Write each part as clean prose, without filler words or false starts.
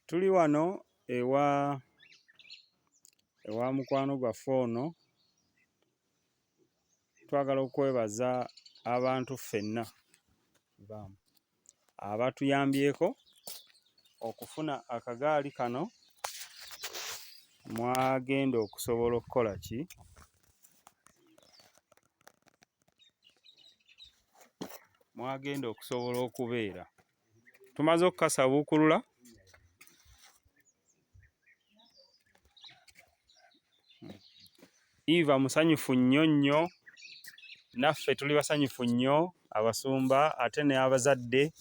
Tuli wano ewa mukwano gwaffe ono. Twagala okwebaza abantu ffenna abatuyambyeko okufuna akagaali kano. Mwagenda okusobola okukola ki? Mwagenda okusobola okubeera. Tumaze okukasabuukulula. Eva musanyufu nnyo, naffe tuli basanyufu nnyo, abasumba ate n'abazadde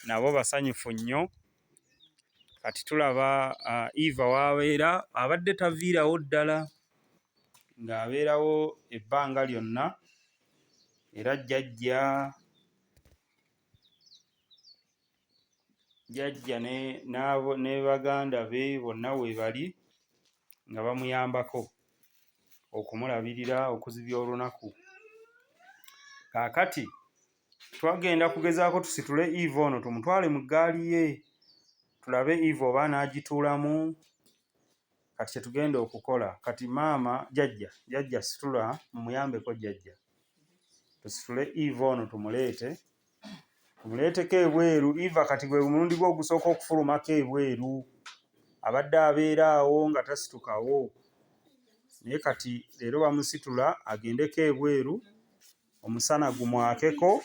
nabo basanyufu nnyo. Kati tulaba Eva w'abeera abadde taviirawo ddala, ng'abeerawo ebbanga lyonna, era jjajja ne baganda be bonna we bali nga bamuyambako okumulabirira, okuzibya olunaku. Kaakati twagenda kugezaako tusitule Eva ono tumutwale mu ggaali ye, tulabe Eva oba anaagituulamu. Kati kye tugenda okukola, kati maama jjajja situla, mumuyambeko jjajja. Tusitule Eva ono tumuleeteko ebweru. Eva kati gwe mulundi gwe ogusooka okufulumako ebweru. Abadde abeera awo nga tasitukawo. Naye kati leero bamusitula agendeko ebweru, omusana gumwakeko,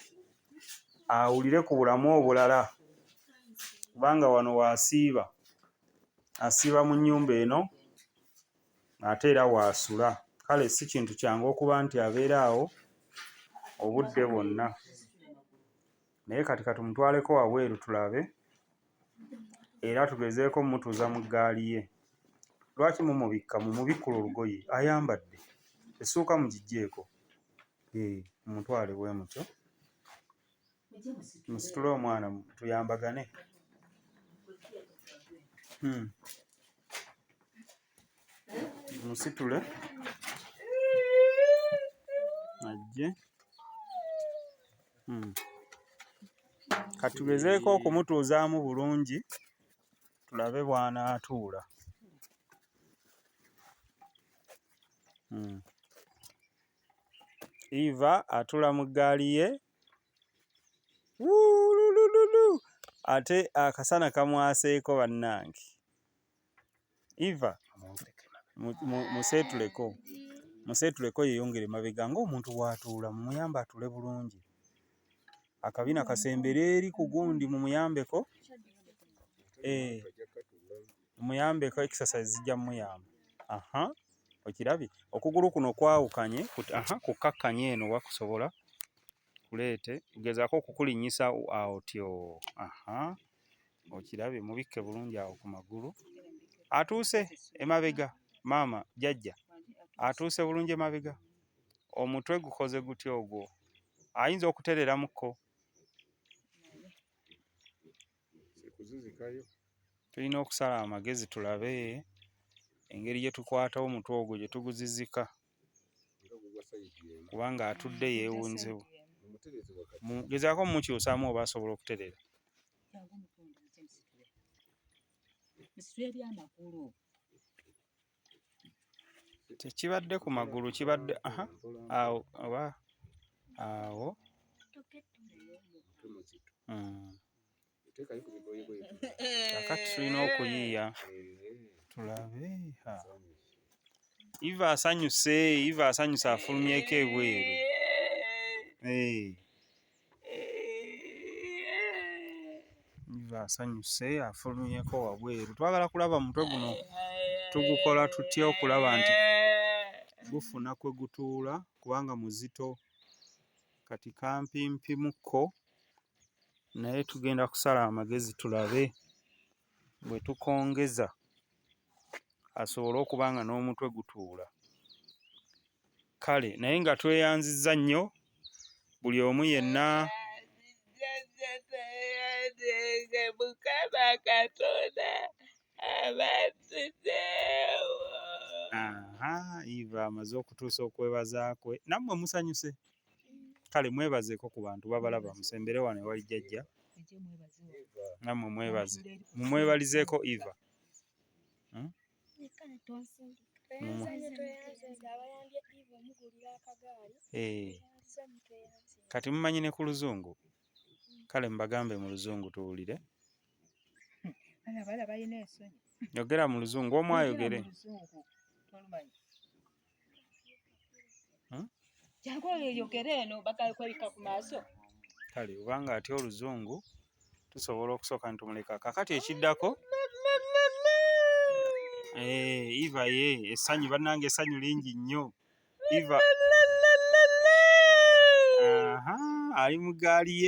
awulire ku bulamu obulala. Kubanga wano w'asiiba. Asiiba mu nnyumba eno, ate era w'asula. Kale si kintu kyangu okuba nti abeera awo obudde bwonna. Naye kati katumutwaleko wabweru tulabe, era tugezeeko mmutuuza mu ggaali ye. Lwaki mumubikka? Mumubikkula olugoye ayambadde, essuuka mugiggyeeko. Mumutwale bwe mutyo. Musitule omwana tuyambagane. Musitule ajje. Katugezeeko okumutuuzaamu bulungi tulabe bw'anaatuula. Eva atula mu ggaali ye. Wuulululu! Ate akasana kamwaseeko bannange. Eva museetuleko yeeyongere mabega ng'omuntu bw'atuula, mumuyambe atule bulungi. Akabina kasembere eri ku gundi, mumuyambeko. Mumuyambeko, exercise zijja muyamba. Okirabye okugulu kuno kwawukanye, kukkakkanye eno wakusobola kuleete, gezaako okukulinnyisa awo tyo. Okirabye, mubikke bulungi awo ku magulu. Atuuse emabega, maama jjajja atuuse bulungi emabega. Omutwe gukoze gutya ogwo? Ayinza okutereramuko. Tulina okusala amagezi tulabe engeri gye tukwatawo omutwe ogwo gye tuguzizika, kubanga atudde yeewunzewo. Gezaako mumukyusaamu oba asobola okuterera. Tekibadde ku magulu, kibadde awo oba awo. Kakati tulina okuyiiya tulabe. Eva asanyuse, afulumyeko ebweru. Eva asanyuse, afulumyeko wabweru. Twagala kulaba mutwe guno tugukola tutya okulaba nti gufuna kwe gutuula, kubanga muzito. Kati kampimpimukko, naye tugenda kusala amagezi tulabe bwe tukongeza asobole okuba nga n'omutwe gutuula. Kale naye nga tweyanzizza nnyo buli omu yenna. Mukama Katonda abatuddewo. Eva amaze okutuusa okwebaza kwe. Nammwe musanyuse? Kale mwebazeeko ku bantu babalaba, musembere wano ewali jjajja. Nammwe mwebaze. Mumwebalizeeko Eva. Kati mumanyi ne ku luzungu. Kale mbagambe mu luzungu tuwulire. Yogera mu luzungu, omu ayogere. Kale obanga atya oluzungu tusobola okusooka ntumuleka. Kakati ekiddako Eva ye essanyu bannange, essanyu lingi nnyo. Eva ali mu ggaali ye.